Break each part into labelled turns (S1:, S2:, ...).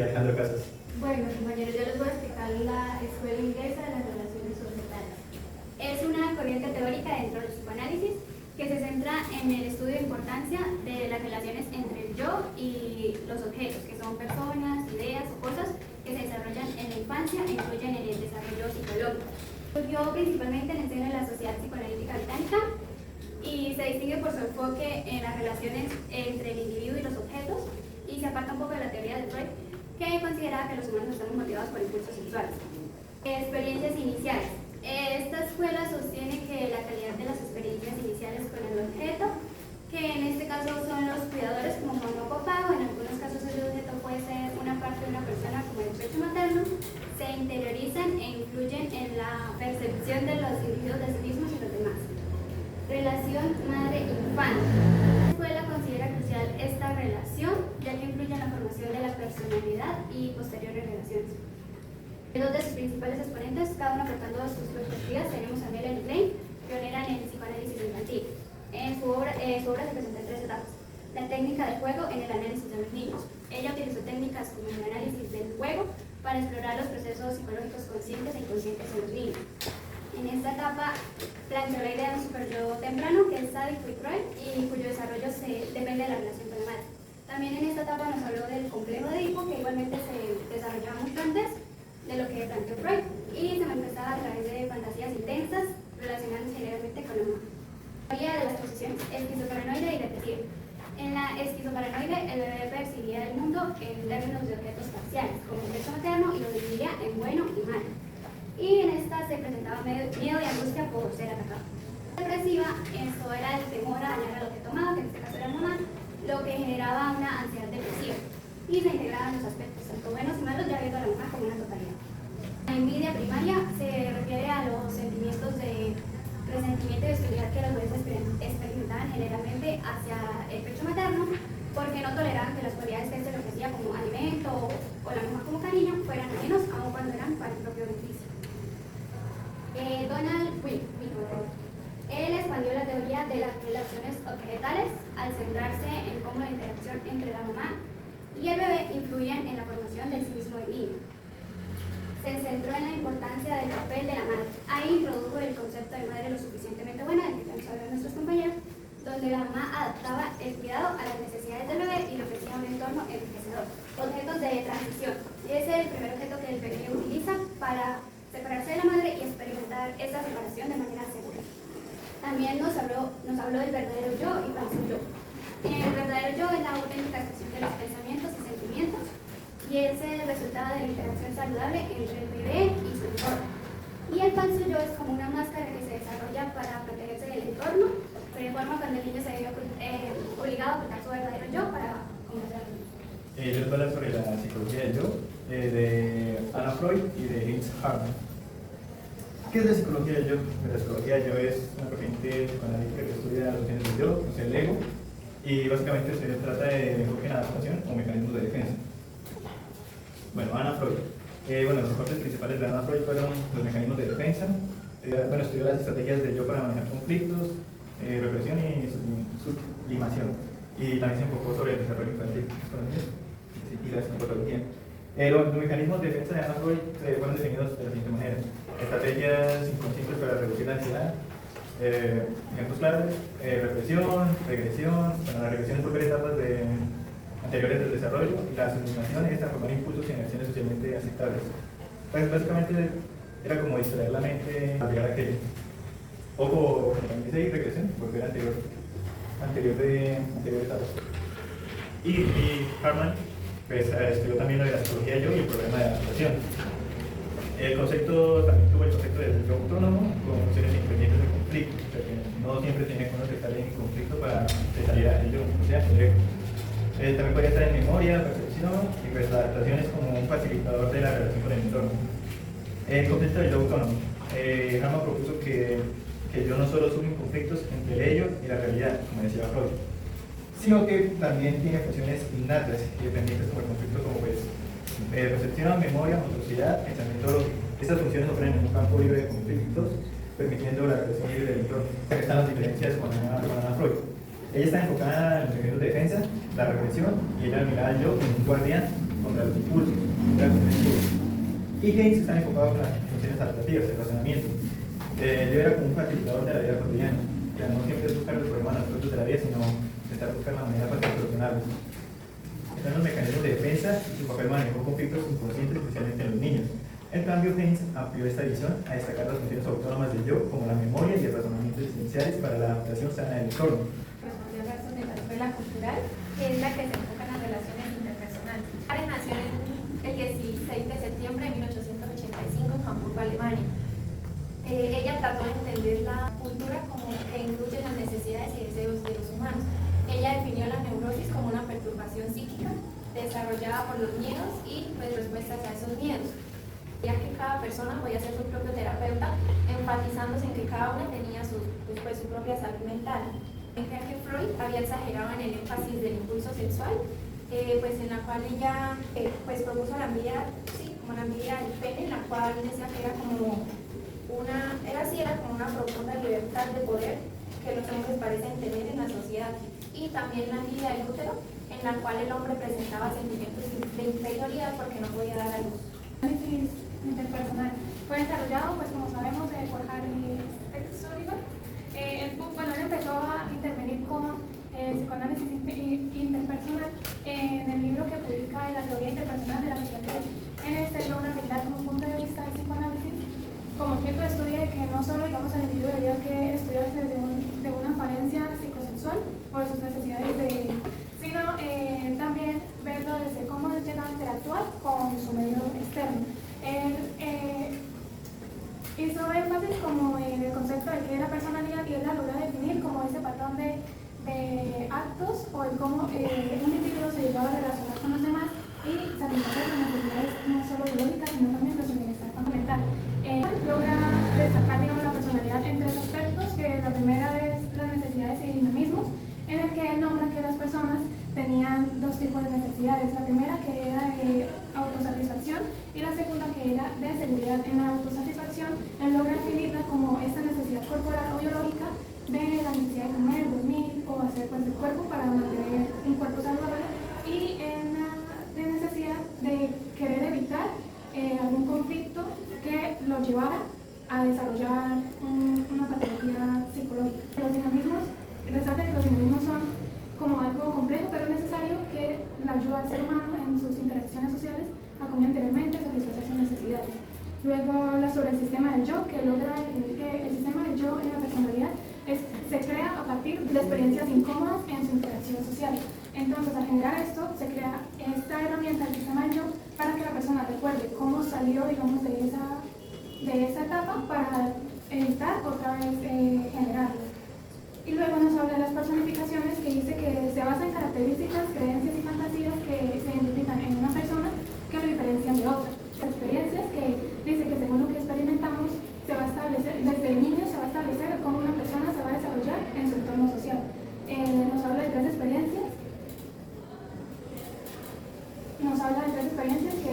S1: y Alejandro Casas.
S2: Bueno, compañeros, yo les voy a explicar la escuela inglesa de las relaciones societales. Es una corriente teórica dentro del psicoanálisis que se centra en el estudio de importancia de las relaciones entre el yo y los objetos, que son personas, ideas o cosas que se desarrollan en la infancia e influyen en el desarrollo psicológico. Surgió principalmente en el seno de la Sociedad Psicoanalítica Británica y se distingue por su enfoque en las relaciones entre el individuo y los objetos, y se aparta un poco de la teoría de Freud, que considera que los humanos estamos motivados por impulsos sexuales. Experiencias iniciales. Esta escuela sostiene que la calidad de las experiencias iniciales con el objeto, que en este caso son los cuidadores como mamá o papá, o en algunos casos el objeto puede ser una parte de una persona como el pecho materno, se interiorizan e influyen en la percepción de los individuos de sí mismos y los demás. Relación madre-infante. La escuela considera crucial esta relación, ya que influye en la formación de la personalidad y posteriores relaciones. Dos de sus principales exponentes, cada uno aportando sus perspectivas, tenemos a Melanie Klein, pionera en el psicoanálisis infantil. En su obra se presenta en 3 etapas. La técnica del juego en el análisis de los niños. Ella utilizó técnicas como el análisis del juego para explorar los procesos psicológicos conscientes e inconscientes en los niños. En esta etapa planteó la idea de un superyo temprano que es sádico y cruel y cuyo desarrollo depende de la relación con la madre. También en esta etapa nos habló del complejo de Edipo, que igualmente se desarrollaba mucho antes de lo que planteó Freud, y se manifestaba a través de fantasías intensas relacionadas generalmente con la mayoría de las posiciones esquizoparanoide y depresiva. En la esquizoparanoide, el bebé percibía el mundo en términos de objetos parciales, como el pecho materno, y lo dividía en bueno y malo. Y en esta se presentaba miedo y angustia por ser atacado. Depresiva, esto era el temor a dañar al objeto amado, que en este caso era la mamá, lo que generaba una ansiedad depresiva, y se integraban los aspectos tanto buenos y malos, ya viendo a la mamá como una totalidad. La envidia primaria se refiere a los sentimientos de resentimiento y hostilidad que los bebés experimentaban generalmente hacia el pecho materno, porque no toleraban que las cualidades que se les ofrecía como alimento o la mamá como cariño fueran menos, aun cuando eran para el propio beneficio. Donald Winnicott. Él expandió la teoría de las relaciones objetales al centrarse en cómo la interacción entre la mamá y el bebé influyen en la formación del psiquismo del niño. Se centró en la importancia del papel de la madre. Ahí introdujo el concepto de madre lo suficientemente buena, del que estamos hablando nuestros compañeros, donde la mamá adaptaba el cuidado a las necesidades del bebé y le ofrecía un entorno enriquecedor. Objetos de transición. Ese es el primer objeto que el bebé utiliza para separarse de la madre y experimentar esa separación de manera segura. También nos habló del verdadero yo y falso yo. El verdadero yo es la auténtica expresión de los pensamientos y sentimientos, y es el resultado de la interacción saludable entre el bebé y su entorno. Y el falso yo es como una máscara que se desarrolla para protegerse del entorno, pero de forma cuando el niño se ve obligado a ocultar su verdadero yo para controlarlo.
S1: Yo les voy a hablar sobre la psicología del yo, de Anna Freud y de Heinz Hartmann. ¿Qué es la psicología del yo? La psicología del yo es una corriente psicoanalítica que estudia las nociones del yo, o sea, el ego, y básicamente se trata de enfoque en adaptación o mecanismos de defensa. Bueno, Anna Freud. Los aportes principales de Anna Freud fueron los mecanismos de defensa. Estudió las estrategias del yo para manejar conflictos, represión y sublimación. Y también se enfocó sobre el desarrollo infantil y la psicopatología. Los mecanismos de defensa de Anna Freud fueron definidos de la siguiente manera: estrategias inconscientes para reducir la ansiedad. Ejemplos claros: represión, regresión. La regresión es volver etapas anteriores del desarrollo, y la sublimación es transformar impulsos en acciones socialmente aceptables. Pues básicamente era como distraer la mente a llegar a aquello. Ojo, también dice regresión, volver anterior etapas. Y Hartmann pues, estudió también lo de la psicología del yo y el problema de adaptación. El concepto también tuvo el concepto del yo autónomo con funciones independientes de conflicto, o sea que no siempre tiene que uno estar en conflicto para salir a ello, o sea, el ego. También podría estar en memoria, percepción, y pues la adaptación es como un facilitador de la relación con el entorno. El concepto del yo autónomo. Hartmann propuso que el yo no solo surgen conflictos entre el ello y la realidad, como decía Freud, sino que también tiene funciones innatas y dependientes como el conflicto, como pues percepción, memoria, motricidad, pensamiento lógico. Estas funciones operan en un campo libre de conflictos, permitiendo la relación libre del entorno. Aquí están las diferencias con Anna Freud. Ella está enfocada en los mecanismos de defensa, la represión, y ella miraba al yo como un guardián contra los impulsos, contra los objetivos. Y Haynes está enfocado con las funciones adaptativas, el razonamiento. Yo era como un facilitador de la vida cotidiana, que no siempre es buscar los problemas en los productos de la vida, sino intentar buscar la manera para solucionarlos. Están los mecanismos de defensa y su papel manejó conflictos inconscientes, especialmente en los niños. En cambio, Haynes amplió esta visión a destacar las funciones autónomas del yo, como la memoria y el razonamiento esenciales para la adaptación sana del entorno.
S3: Respondió a Garzón de la escuela cultural, que es la que se enfoca en las relaciones interpersonales. Karen nació el 16 de septiembre de 1885 en Hamburgo, Alemania. Ella trató de entender la cultura como que incluye las necesidades y deseos de los humanos. Ella definió la neurosis como una perturbación psíquica desarrollada por los miedos y pues, respuestas a esos miedos. Ya que cada persona podía ser su propio terapeuta, enfatizándose en que cada una tenía su propia salud mental. Creo que Freud había exagerado en el énfasis del impulso sexual, pues en la cual ella pues propuso la envidia, sí, como la envidia del pene, en la cual decía que era como una profunda libertad de poder que los hombres parecen tener en la sociedad. Y también la envidia del útero, en la cual el hombre presentaba sentimientos de inferioridad porque no podía dar a luz.
S4: Interpersonal fue desarrollado, pues como sabemos, por Harry Sullivan. Él empezó a intervenir con psicoanálisis interpersonal en el libro que publica la teoría interpersonal de la psiquiatría. En este logra brindar como punto de vista del psicoanálisis como objeto de estudio de que no solo, digamos, el individuo debería que estudiarse de una apariencia psicosexual o de sus necesidades sino también verlo desde cómo llega a interactuar con su medio externo. Hizo énfasis como en el concepto de que la personalidad y él la logra definir como ese patrón de actos o el cómo un individuo se llegaba a relacionar con los demás y satisfacer las necesidades no solo biológicas sino también de su bienestar fundamental. Logra destacar, digamos, la personalidad en tres aspectos, que la primera es las necesidades y dinamismos, en el que él nombra que las personas tenían dos tipos de necesidades. La primera que era de autosatisfacción y la segunda que era de seguridad. En la autosatisfacción, él logra definirla como esta necesidad corporal o biológica de la necesidad de comer, dormir o hacer pues el cuerpo para mantener un cuerpo saludable, y en la de necesidad de querer evitar algún conflicto que lo llevara a desarrollar una patología psicológica. Los dinamismos, resalta que los dinamismos son como algo complejo pero necesario que le ayuda al ser humano en sus interacciones sociales a, como anteriormente, satisfacer sus necesidades. Luego sobre el sistema del yo, que logra definir que el sistema del yo en la personalidad se crea a partir de experiencias incómodas en su interacción social. Entonces, al generar esto, se crea esta herramienta del sistema del yo para que la persona recuerde cómo salió, digamos, de esa etapa para evitar otra vez generarlo. Y luego nos habla de las personificaciones, que dice que se basa en características, creencias y fantasías que se identifican en una persona que lo diferencian de otra. Experiencias que dice que según lo que experimentamos, se va a establecer, desde el niño se va a establecer cómo una persona se va a desarrollar en su entorno social. Nos habla de tres experiencias. Nos habla de tres experiencias, que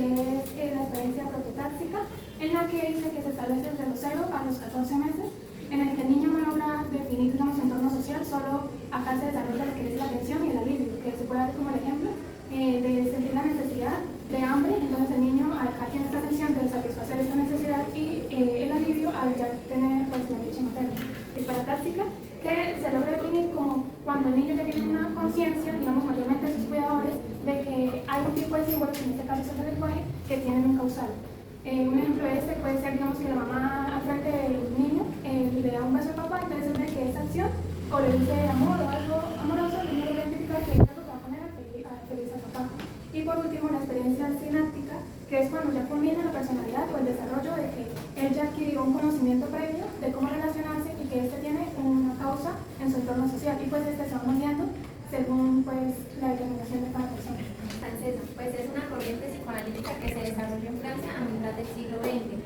S4: es la experiencia prototáxica, en la que dice que se establece desde los 0 a los 14 meses, en el que el niño no logra definir, digamos, su entorno social, solo acá se desarrolla lo que es la atención y el alivio, que se puede dar como el ejemplo de sentir la necesidad de hambre. Entonces el niño acá tiene esta atención de satisfacer esta necesidad y el alivio al ya tener pues, la leche materna. Es paratáxica, que se logra definir como cuando el niño ya tiene una conciencia, digamos, mayormente sus cuidadores, de que hay un tipo de símbolos, en este caso es el lenguaje, que tienen un causal. Un ejemplo de este puede ser, digamos, que la mamá al frente del niño le da un beso al papá, entonces él ve que esa acción, o le dice amor o algo amoroso, el niño logra identificar que es algo que va a poner a feliz al papá. Y por último, la experiencia sináptica, que es cuando ya culmina la personalidad o el desarrollo de que él ya adquirió un conocimiento previo de cómo relacionarse y que este tiene una causa en su entorno social, y pues este se va moldeando según pues la determinación de cada persona.
S3: Francesa, pues es una corriente psicoanalítica que se desarrolló en Francia a mitad del siglo XX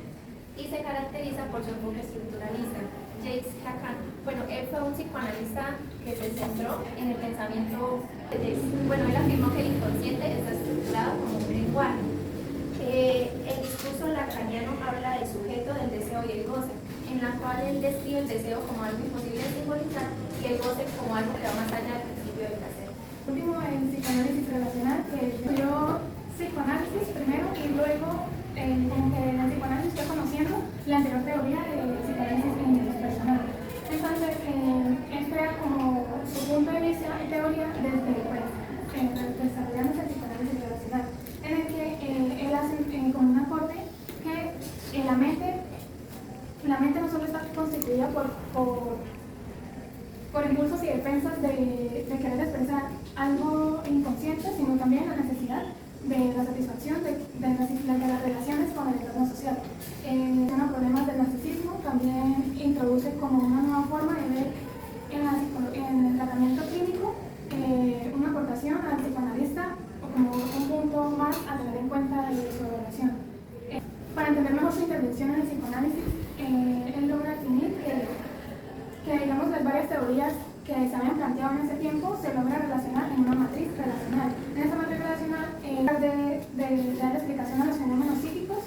S3: y se caracteriza por su enfoque estructuralista. Jacques Lacan, bueno, él fue un psicoanalista que se centró en el pensamiento, él afirmó que el inconsciente está estructurado como un lenguaje. El discurso lacaniano habla del sujeto, del deseo y el goce, en la cual él describe el deseo como algo imposible de simbolizar y el goce como algo que va más allá del principio del placer.
S4: Último, en psicoanálisis relacional, que estudió psicoanálisis primero y luego como que en el psicoanálisis estoy conociendo la anterior teoría de psicoanálisis interpersonal. Entonces, él crea como su punto de vista y teoría desde desarrollando el psicoanálisis relacional, en el que él hace como un aporte que la mente no solo está constituida por impulsos y defensas de querer expresar algo inconsciente, sino también la necesidad de la satisfacción de las relaciones con el entorno social. Tiene problemas del narcisismo, también introduce como una nueva forma de ver en el tratamiento clínico una aportación al psicoanalista o como un punto más a tener en cuenta de su evaluación. Para entender mejor su intervención en el psicoanálisis, él logra definir que digamos las varias teorías que se habían planteado en ese tiempo se logra relacionar en una matriz relacional. En esa matriz relacional de dar explicación a los fenómenos psíquicos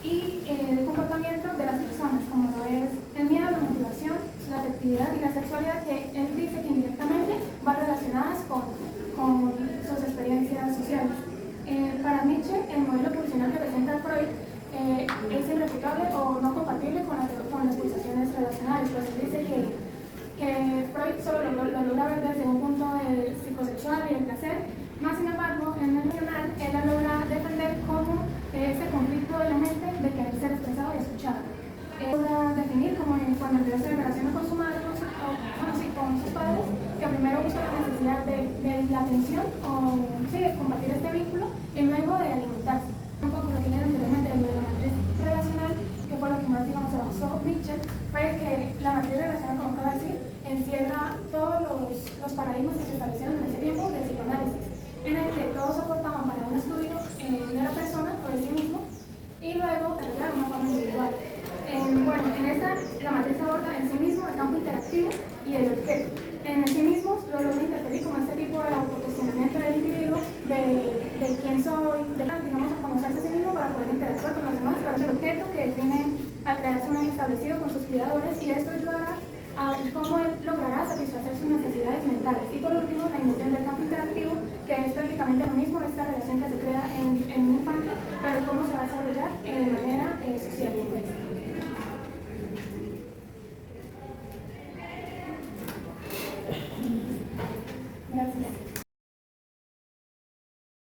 S4: y el comportamiento de las personas, como lo es el miedo, la motivación, la afectividad y la sexualidad, que él dice que indirectamente van relacionadas con sus experiencias sociales. Para Nietzsche, el modelo pulsional que presenta Freud es irrefutable o no compatible con las pulsaciones relacionales, pues él dice que Freud solo lo logra ver desde un punto psicosexual y el placer, más sin embargo, en el emocional, él lo logra defender como ese conflicto de la mente de querer ser expresado y escuchado. Logra definir como cuando el bebé se relaciona con su madre con sus padres, que primero busca la necesidad de la atención o de compartir este vínculo y luego de alimentarse. Un poco lo que tiene anteriormente de la matriz relacional, que fue lo que más se basó Nietzsche, fue que la matriz relacional, como acaba de decir, encierra todos los paradigmas que se establecieron en ese tiempo del psicoanálisis, en el que todos aportaban para un estudio de la persona o de sí mismo y luego desarrollar una forma individual. En esta la matriz aborda en sí mismo el campo interactivo y el objeto. En el sí mismo lo logra interferir como este tipo de autocuestionamiento del individuo de quién soy, digamos, a conocerse a sí mismo para poder interactuar con los demás, pero es el objeto que tiene al crearse un establecido con sus cuidadores y esto ayudará a ver cómo él logrará satisfacer sus necesidades mentales. Y por último, la invención del campo interactivo, que es prácticamente lo mismo, esta relación que se crea en